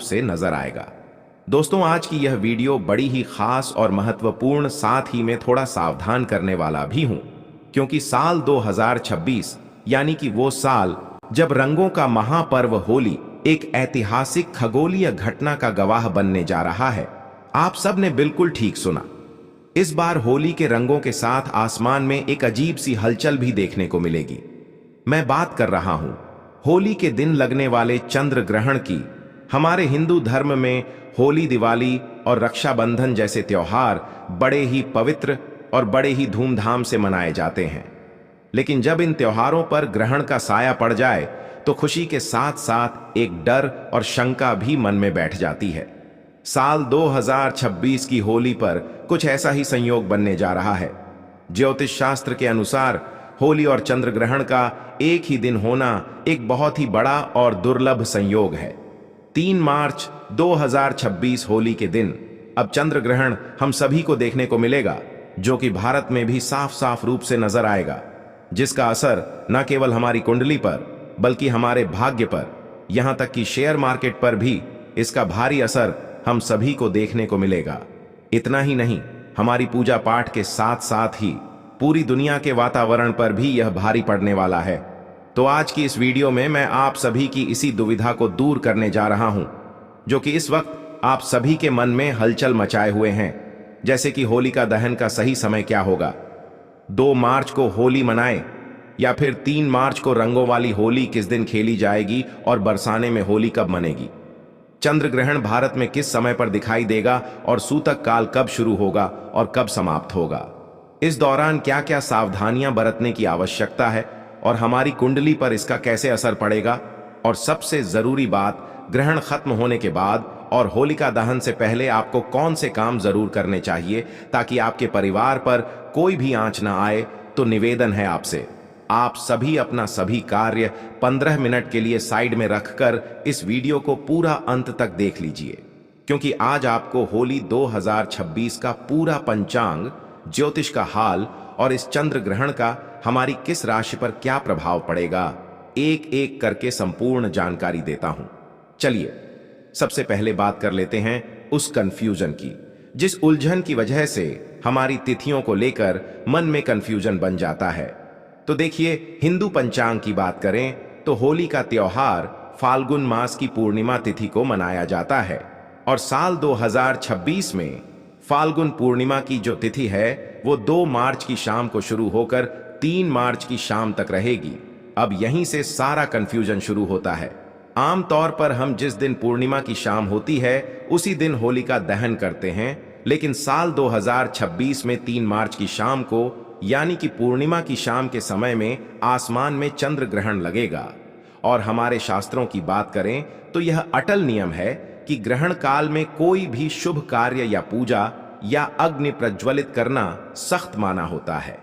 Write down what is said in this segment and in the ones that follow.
से नजर आएगा। दोस्तों, आज की यह वीडियो बड़ी ही खास और महत्वपूर्ण, साथ ही में थोड़ा सावधान करने वाला भी हूं, क्योंकि साल 2026 यानी कि वो साल जब रंगों का महापर्व होली एक ऐतिहासिक खगोलीय घटना का गवाह बनने जा रहा है। आप सब ने बिल्कुल ठीक सुना। इस बार होली के रंगों के साथ आसमान में एक अजीब सी हलचल भी देखने को मिलेगी। मैं बात कर रहा हूं होली के दिन लगने वाले चंद्र ग्रहण की। हमारे हिंदू धर्म में होली, दिवाली और रक्षाबंधन जैसे त्योहार बड़े ही पवित्र और बड़े ही धूमधाम से मनाए जाते हैं। लेकिन जब इन त्योहारों पर ग्रहण का साया पड़ जाए तो खुशी के साथ साथ एक डर और शंका भी मन में बैठ जाती है। साल 2026 की होली पर कुछ ऐसा ही संयोग बनने जा रहा है। ज्योतिष शास्त्र के अनुसार होली और चंद्र ग्रहण का एक ही दिन होना एक बहुत ही बड़ा और दुर्लभ संयोग है। 3 मार्च 2026 होली के दिन अब चंद्र ग्रहण हम सभी को देखने को मिलेगा, जो कि भारत में भी साफ साफ रूप से नजर आएगा, जिसका असर न केवल हमारी कुंडली पर बल्कि हमारे भाग्य पर, यहां तक कि शेयर मार्केट पर भी इसका भारी असर हम सभी को देखने को मिलेगा। इतना ही नहीं, हमारी पूजा पाठ के साथ साथ ही पूरी दुनिया के वातावरण पर भी यह भारी पड़ने वाला है। तो आज की इस वीडियो में मैं आप सभी की इसी दुविधा को दूर करने जा रहा हूं, जो कि इस वक्त आप सभी के मन में हलचल मचाए हुए हैं, जैसे कि होलिका दहन का सही समय क्या होगा, 2 मार्च को होली मनाएं या फिर 3 मार्च को रंगों वाली होली किस दिन खेली जाएगी और बरसाने में होली कब मनेगी, चंद्र ग्रहण भारत में किस समय पर दिखाई देगा और सूतक काल कब शुरू होगा और कब समाप्त होगा, इस दौरान क्या क्या सावधानियां बरतने की आवश्यकता है और हमारी कुंडली पर इसका कैसे असर पड़ेगा, और सबसे जरूरी बात, ग्रहण खत्म होने के बाद और होलिका दहन से पहले आपको कौन से काम जरूर करने चाहिए ताकि आपके परिवार पर कोई भी आंच ना आए। तो निवेदन है आपसे, आप सभी अपना सभी कार्य 15 मिनट के लिए साइड में रखकर इस वीडियो को पूरा अंत तक देख लीजिए, क्योंकि आज आपको होली 2026 का पूरा पंचांग, ज्योतिष का हाल और इस चंद्र ग्रहण का हमारी किस राशि पर क्या प्रभाव पड़ेगा, एक एक करके संपूर्ण जानकारी देता हूं। चलिए सबसे पहले बात कर लेते हैं उस कंफ्यूजन की, जिस उलझन की वजह से हमारी तिथियों को लेकर मन में कंफ्यूजन बन जाता है। तो देखिए, हिंदू पंचांग की बात करें तो होली का त्योहार फाल्गुन मास की पूर्णिमा तिथि को मनाया जाता है और साल 2026 में फाल्गुन पूर्णिमा की जो तिथि है वो 2 मार्च की शाम को शुरू होकर 3 मार्च की शाम तक रहेगी। अब यहीं से सारा कंफ्यूजन शुरू होता है। आमतौर पर हम जिस दिन पूर्णिमा की शाम होती है उसी दिन होलिका दहन करते हैं, लेकिन साल 2026 में 3 मार्च की शाम को यानी कि पूर्णिमा की शाम के समय में आसमान में चंद्र ग्रहण लगेगा। और हमारे शास्त्रों की बात करें तो यह अटल नियम है कि ग्रहण काल में कोई भी शुभ कार्य या पूजा या अग्नि प्रज्वलित करना सख्त माना होता है।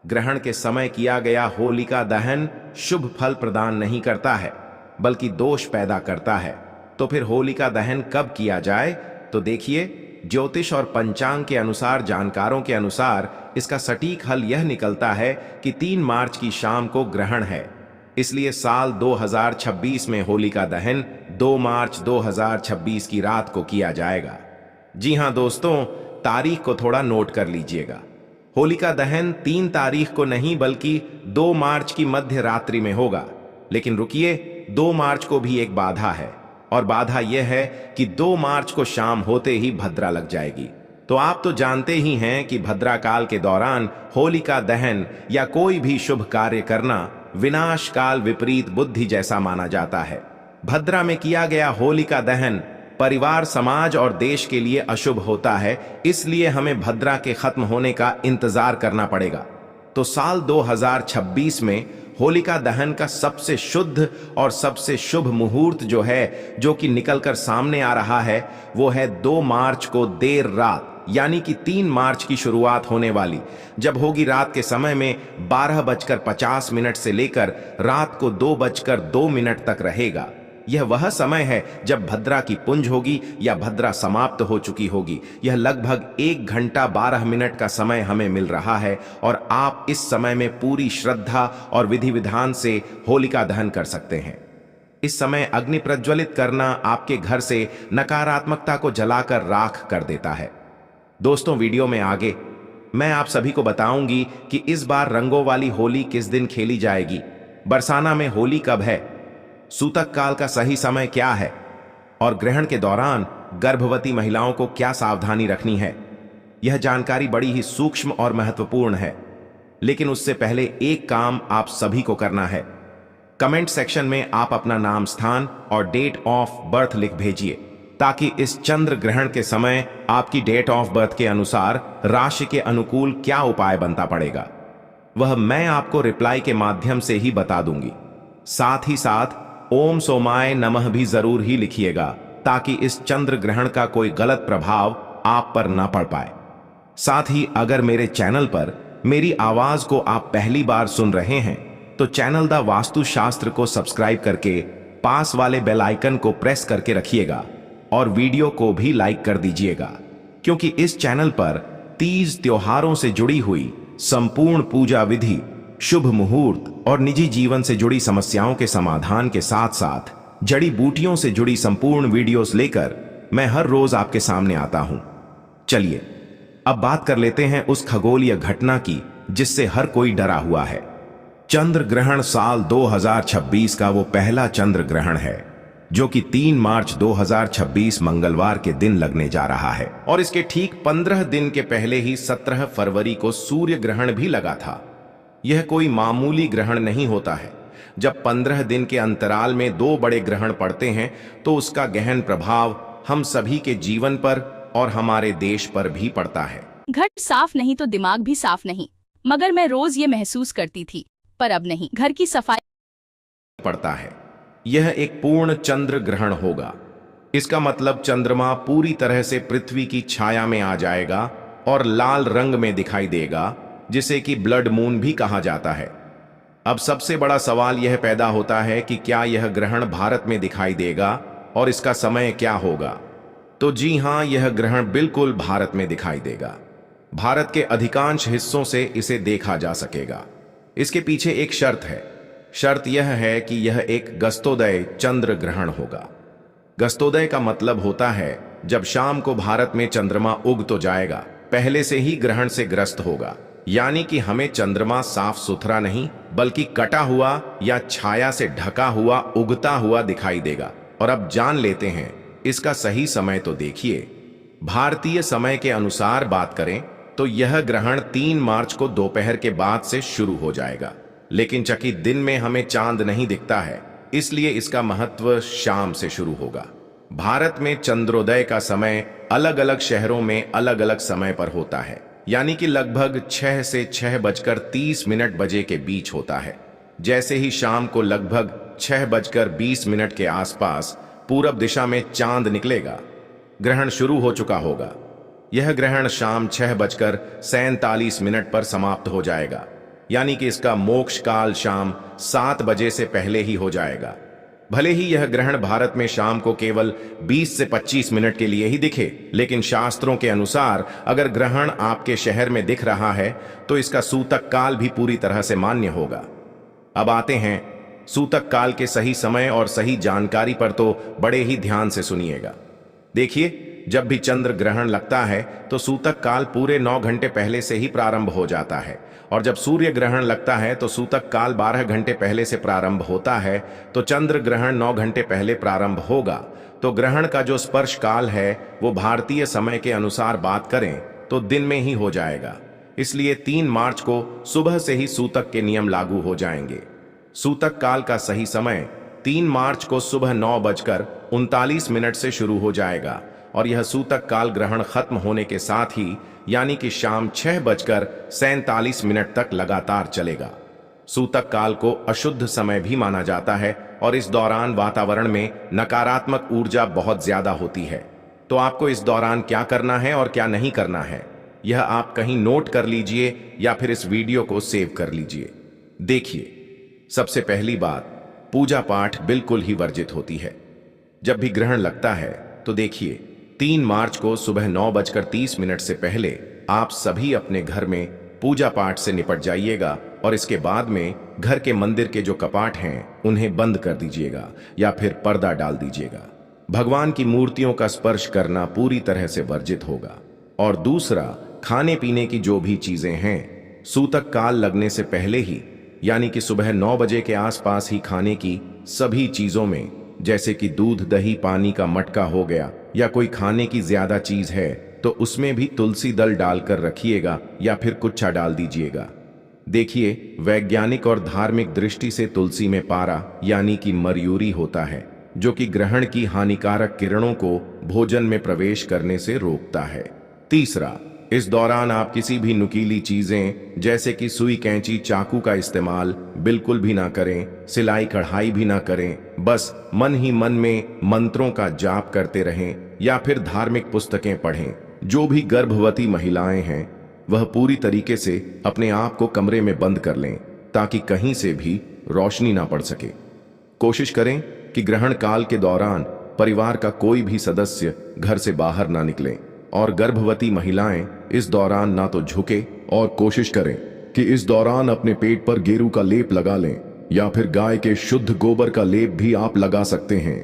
ग्रहण के समय किया गया होलिका दहन शुभ फल प्रदान नहीं करता है बल्कि दोष पैदा करता है। तो फिर होलिका दहन कब किया जाए? तो देखिए, ज्योतिष और पंचांग के अनुसार, जानकारों के अनुसार इसका सटीक हल यह निकलता है कि 3 मार्च की शाम को ग्रहण है, इसलिए साल 2026 में होलिका दहन 2 मार्च 2026 की रात को किया जाएगा। जी हां दोस्तों, तारीख को थोड़ा नोट कर लीजिएगा। होलिका दहन 3 तारीख को नहीं बल्कि 2 मार्च की मध्य रात्रि में होगा। लेकिन रुकिए, 2 मार्च को भी एक बाधा है, और बाधा यह है कि 2 मार्च को शाम होते ही भद्रा लग जाएगी। तो आप तो जानते ही हैं कि भद्रा काल के दौरान होलिका दहन या कोई भी शुभ कार्य करना विनाश काल विपरीत बुद्धि जैसा माना जाता है। भद्रा में किया गया होलिका दहन परिवार, समाज और देश के लिए अशुभ होता है, इसलिए हमें भद्रा के खत्म होने का इंतजार करना पड़ेगा। तो साल 2026 में होलिका दहन का सबसे शुद्ध और सबसे शुभ मुहूर्त जो कि निकलकर सामने आ रहा है, वो है 2 मार्च को देर रात यानी कि 3 मार्च की शुरुआत होने वाली, जब होगी रात के समय में 12:50 से लेकर रात को 2:02 तक रहेगा। यह वह समय है जब भद्रा की पुंज होगी या भद्रा समाप्त हो चुकी होगी। यह लगभग 1 घंटा 12 मिनट का समय हमें मिल रहा है और आप इस समय में पूरी श्रद्धा और विधि विधान से होलिका दहन कर सकते हैं। इस समय अग्नि प्रज्वलित करना आपके घर से नकारात्मकता को जलाकर राख कर देता है। दोस्तों, वीडियो में आगे मैं आप सभी को बताऊंगी कि इस बार रंगों वाली होली किस दिन खेली जाएगी, बरसाना में होली कब है, सूतक काल का सही समय क्या है और ग्रहण के दौरान गर्भवती महिलाओं को क्या सावधानी रखनी है। यह जानकारी बड़ी ही सूक्ष्म और महत्वपूर्ण है, लेकिन उससे पहले एक काम आप सभी को करना है। कमेंट सेक्शन में आप अपना नाम, स्थान और डेट ऑफ बर्थ लिख भेजिए, ताकि इस चंद्र ग्रहण के समय आपकी डेट ऑफ बर्थ के अनुसार राशि के अनुकूल क्या उपाय बनता पड़ेगा वह मैं आपको रिप्लाई के माध्यम से ही बता दूंगी। साथ ही साथ ओम सोमाय नमः भी जरूर ही लिखिएगा, ताकि इस चंद्र ग्रहण का कोई गलत प्रभाव आप पर ना पड़ पाए। साथ ही अगर मेरे चैनल पर मेरी आवाज को आप पहली बार सुन रहे हैं तो चैनल द वास्तु शास्त्र को सब्सक्राइब करके पास वाले बेल आइकन को प्रेस करके रखिएगा और वीडियो को भी लाइक कर दीजिएगा, क्योंकि इस चैनल पर तीज त्योहारों से जुड़ी हुई संपूर्ण पूजा विधि, शुभ मुहूर्त और निजी जीवन से जुड़ी समस्याओं के समाधान के साथ साथ जड़ी बूटियों से जुड़ी संपूर्ण वीडियोस लेकर मैं हर रोज आपके सामने आता हूं। चलिए अब बात कर लेते हैं उस खगोलीय घटना की जिससे हर कोई डरा हुआ है। चंद्र ग्रहण साल 2026 का वो पहला चंद्र ग्रहण है जो कि 3 मार्च 2026 मंगलवार के दिन लगने जा रहा है, और इसके ठीक 15 दिन के पहले ही 17 फरवरी को सूर्य ग्रहण भी लगा था। यह कोई मामूली ग्रहण नहीं होता है। जब 15 दिन के अंतराल में 2 बड़े ग्रहण पड़ते हैं तो उसका गहन प्रभाव हम सभी के जीवन पर और हमारे देश पर भी पड़ता है। घट साफ नहीं तो दिमाग भी साफ नहीं, मगर मैं रोज ये महसूस करती थी, पर अब नहीं। घर की सफाई पड़ता है। यह एक पूर्ण चंद्र ग्रहण होगा। इसका मतलब चंद्रमा पूरी तरह से पृथ्वी की छाया में आ जाएगा और लाल रंग में दिखाई देगा, जिसे कि ब्लड मून भी कहा जाता है। अब सबसे बड़ा सवाल यह पैदा होता है कि क्या यह ग्रहण भारत में दिखाई देगा और इसका समय क्या होगा। तो जी हां, यह ग्रहण बिल्कुल भारत में दिखाई देगा। भारत के अधिकांश हिस्सों से इसे देखा जा सकेगा। इसके पीछे एक शर्त है। शर्त यह है कि यह एक गस्तोदय चंद्र ग्रहण होगा। गस्तोदय का मतलब होता है जब शाम को भारत में चंद्रमा उग तो जाएगा, पहले से ही ग्रहण से ग्रस्त होगा, यानी कि हमें चंद्रमा साफ सुथरा नहीं बल्कि कटा हुआ या छाया से ढका हुआ उगता हुआ दिखाई देगा। और अब जान लेते हैं इसका सही समय। तो देखिए, भारतीय समय के अनुसार बात करें तो यह ग्रहण 3 मार्च को दोपहर के बाद से शुरू हो जाएगा, लेकिन चकित दिन में हमें चांद नहीं दिखता है, इसलिए इसका महत्व शाम से शुरू होगा। भारत में चंद्रोदय का समय अलग अलग शहरों में अलग अलग समय पर होता है, यानी कि लगभग 6 से 6:30 बजे के बीच होता है। जैसे ही शाम को लगभग 6:20 के आसपास पूरब दिशा में चांद निकलेगा, ग्रहण शुरू हो चुका होगा। यह ग्रहण शाम 6:47 पर समाप्त हो जाएगा, यानी कि इसका मोक्ष काल शाम 7 बजे से पहले ही हो जाएगा। भले ही यह ग्रहण भारत में शाम को केवल 20 से 25 मिनट के लिए ही दिखे, लेकिन शास्त्रों के अनुसार अगर ग्रहण आपके शहर में दिख रहा है तो इसका सूतक काल भी पूरी तरह से मान्य होगा। अब आते हैं सूतक काल के सही समय और सही जानकारी पर, तो बड़े ही ध्यान से सुनिएगा। देखिए, जब भी चंद्र ग्रहण लगता है तो सूतक काल पूरे 9 घंटे पहले से ही प्रारंभ हो जाता है, और जब सूर्य ग्रहण लगता है तो सूतक काल 12 घंटे पहले से प्रारंभ होता है। तो चंद्र ग्रहण 9 घंटे पहले प्रारंभ होगा। तो ग्रहण का जो स्पर्श काल है वो भारतीय समय के अनुसार बात करें तो दिन में ही हो जाएगा। इसलिए 3 मार्च को सुबह से ही सूतक के नियम लागू हो जाएंगे। सूतक काल का सही समय 3 मार्च को सुबह 9:39 से शुरू हो जाएगा, और यह सूतक काल ग्रहण खत्म होने के साथ ही यानी कि शाम 6:47 तक लगातार चलेगा। सूतक काल को अशुद्ध समय भी माना जाता है, और इस दौरान वातावरण में नकारात्मक ऊर्जा बहुत ज्यादा होती है। तो आपको इस दौरान क्या करना है और क्या नहीं करना है, यह आप कहीं नोट कर लीजिए या फिर इस वीडियो को सेव कर लीजिए। देखिए, सबसे पहली बात, पूजा पाठ बिल्कुल ही वर्जित होती है। जब भी ग्रहण लगता है तो देखिए, 3 मार्च को सुबह 9:30 से पहले आप सभी अपने घर में पूजा पाठ से निपट जाइएगा और इसके बाद में घर के मंदिर के जो कपाट हैं उन्हें बंद कर दीजिएगा या फिर पर्दा डाल दीजिएगा। भगवान की मूर्तियों का स्पर्श करना पूरी तरह से वर्जित होगा। और दूसरा, खाने पीने की जो भी चीजें हैं सूतक काल लगने से पहले ही, यानी कि सुबह 9 बजे के आसपास ही खाने की सभी चीजों में, जैसे कि दूध, दही, पानी का मटका हो गया या कोई खाने की ज्यादा चीज है तो उसमें भी तुलसी दल डालकर रखिएगा या फिर कुच्छा डाल दीजिएगा। देखिए, वैज्ञानिक और धार्मिक दृष्टि से तुलसी में पारा यानी कि मर्यूरी होता है, जो कि ग्रहण की हानिकारक किरणों को भोजन में प्रवेश करने से रोकता है। तीसरा, इस दौरान आप किसी भी नुकीली चीजें जैसे कि सुई, कैंची, चाकू का इस्तेमाल बिल्कुल भी ना करें। सिलाई कढ़ाई भी ना करें। बस मन ही मन में मंत्रों का जाप करते रहें या फिर धार्मिक पुस्तकें पढ़ें। जो भी गर्भवती महिलाएं हैं वह पूरी तरीके से अपने आप को कमरे में बंद कर लें ताकि कहीं से भी रोशनी ना पड़ सके। कोशिश करें कि ग्रहण काल के दौरान परिवार का कोई भी सदस्य घर से बाहर ना निकले और गर्भवती महिलाएं इस दौरान ना तो झुके और कोशिश करें कि इस दौरान अपने पेट पर गेरू का लेप लगा लें या फिर गाय के शुद्ध गोबर का लेप भी आप लगा सकते हैं।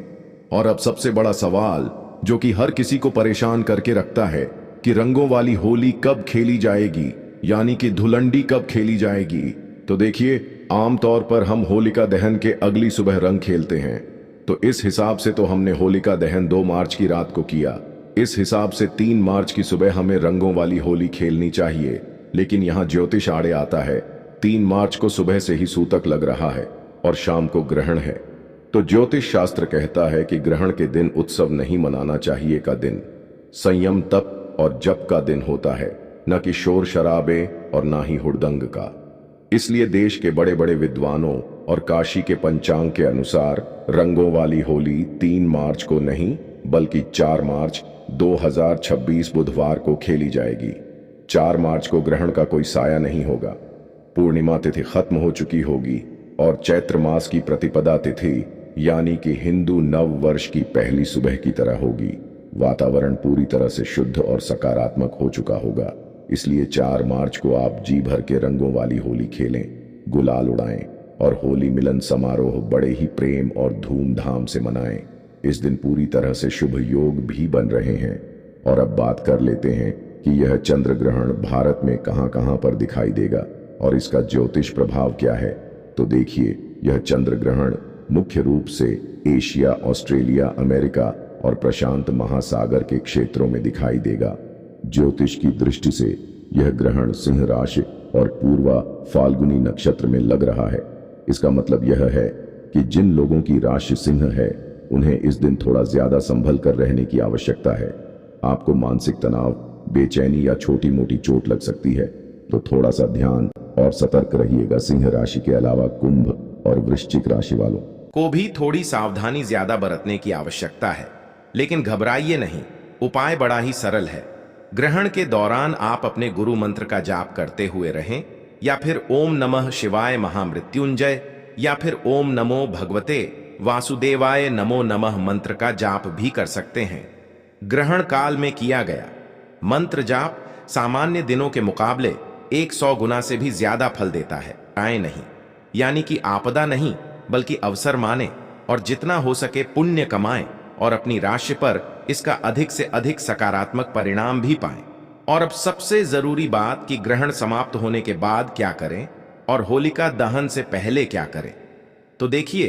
और अब सबसे बड़ा सवाल जो कि हर किसी को परेशान करके रखता है कि रंगों वाली होली कब खेली जाएगी, यानी कि धुलंडी कब खेली जाएगी। तो देखिए, आमतौर पर हम होलिका दहन के अगली सुबह रंग खेलते हैं, तो इस हिसाब से तो हमने होलिका दहन 2 मार्च की रात को किया। इस हिसाब से 3 मार्च की सुबह हमें रंगों वाली होली खेलनी चाहिए। लेकिन यहाँ ज्योतिष आड़े आता है। 3 मार्च को सुबह से ही सूतक लग रहा है और शाम को ग्रहण है। तो ज्योतिष शास्त्र कहता है कि ग्रहण के दिन उत्सव नहीं मनाना चाहिए का दिन संयम, तप और जप का दिन होता है, न कि शोर शराबे और ना ही हुड़दंग का। इसलिए देश के बड़े बड़े विद्वानों और काशी के पंचांग के अनुसार रंगों वाली होली 3 मार्च को नहीं बल्कि 4 मार्च 2026 बुधवार को खेली जाएगी। 4 मार्च को ग्रहण का कोई साया नहीं होगा। पूर्णिमा तिथि खत्म हो चुकी होगी और चैत्र मास की प्रतिपदा तिथि यानी कि हिंदू नव वर्ष की पहली सुबह की तरह होगी। वातावरण पूरी तरह से शुद्ध और सकारात्मक हो चुका होगा। इसलिए 4 मार्च को आप जी भर के रंगों वाली होली खेलें, गुलाल उड़ाएं और होली मिलन समारोह बड़े ही प्रेम और धूमधाम से मनाएं। इस दिन पूरी तरह से शुभ योग भी बन रहे हैं। और अब बात कर लेते हैं कि यह चंद्र ग्रहण भारत में कहां कहां पर दिखाई देगा और इसका ज्योतिष प्रभाव क्या है। तो देखिए, यह चंद्र ग्रहण मुख्य रूप से एशिया, ऑस्ट्रेलिया, अमेरिका और प्रशांत महासागर के क्षेत्रों में दिखाई देगा। ज्योतिष की दृष्टि से यह ग्रहण सिंह राशि और पूर्वा फाल्गुनी नक्षत्र में लग रहा है। इसका मतलब यह है कि जिन लोगों की राशि सिंह है उन्हें इस दिन थोड़ा ज्यादा संभल कर रहने की आवश्यकता है। आपको मानसिक तनाव, बेचैनी या छोटी मोटी चोट लग सकती है, तो थोड़ा सा ध्यान और सतर्क रहिएगा। सिंह राशि के अलावा कुंभ और वृश्चिक राशि वालों को भी थोड़ी सावधानी ज्यादा बरतने की आवश्यकता है, लेकिन घबराइए नहीं। उपाय बड़ा ही सरल है। ग्रहण के दौरान आप अपने गुरु मंत्र का जाप करते हुए रहें या फिर ओम नमः शिवाय महामृत्युंजय या फिर ओम नमो भगवते वासुदेवाय नमो नमः मंत्र का जाप भी कर सकते हैं। ग्रहण काल में किया गया मंत्र जाप सामान्य दिनों के मुकाबले 100 गुना से भी ज्यादा फल देता है। आए नहीं, यानी कि आपदा नहीं बल्कि अवसर माने और जितना हो सके पुण्य कमाएं और अपनी राशि पर इसका अधिक से अधिक सकारात्मक परिणाम भी पाएं। और अब सबसे जरूरी बात कि ग्रहण समाप्त होने के बाद क्या करें और होलिका दहन से पहले क्या करें। तो देखिए,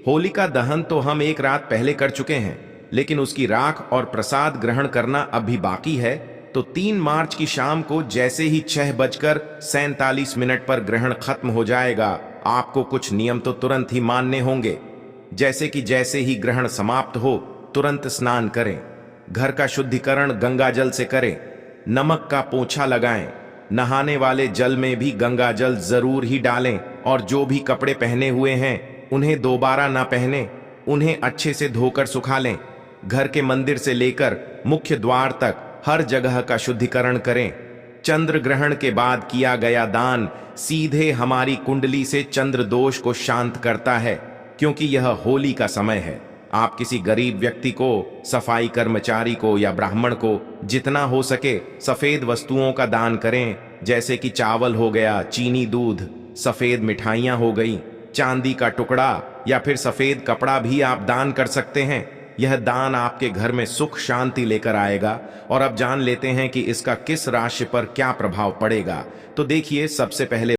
होलिका दहन तो हम 1 रात पहले कर चुके हैं, लेकिन उसकी राख और प्रसाद ग्रहण करना अब भी बाकी है। तो 3 मार्च की शाम को जैसे ही 6:47 पर ग्रहण खत्म हो जाएगा, आपको कुछ नियम तो तुरंत ही मानने होंगे। जैसे कि जैसे ही ग्रहण समाप्त हो तुरंत स्नान करें, घर का शुद्धिकरण गंगा जल से करें, नमक का पोंछा लगाएं, नहाने वाले जल में भी गंगा जल जरूर ही डालें और जो भी कपड़े पहने हुए हैं उन्हें दोबारा ना पहने, उन्हें अच्छे से धोकर सुखा लें। घर के मंदिर से लेकर मुख्य द्वार तक हर जगह का शुद्धिकरण करें। चंद्र ग्रहण के बाद किया गया दान सीधे हमारी कुंडली से चंद्र दोष को शांत करता है, क्योंकि यह होली का समय है। आप किसी गरीब व्यक्ति को, सफाई कर्मचारी को या ब्राह्मण को जितना हो सके सफेद वस्तुओं का दान करें, जैसे कि चावल हो गया, चीनी, दूध, सफेद मिठाइयां हो गई, चांदी का टुकड़ा या फिर सफेद कपड़ा भी आप दान कर सकते हैं। यह दान आपके घर में सुख शांति लेकर आएगा। और अब जान लेते हैं कि इसका किस राशि पर क्या प्रभाव पड़ेगा। तो देखिए, सबसे पहले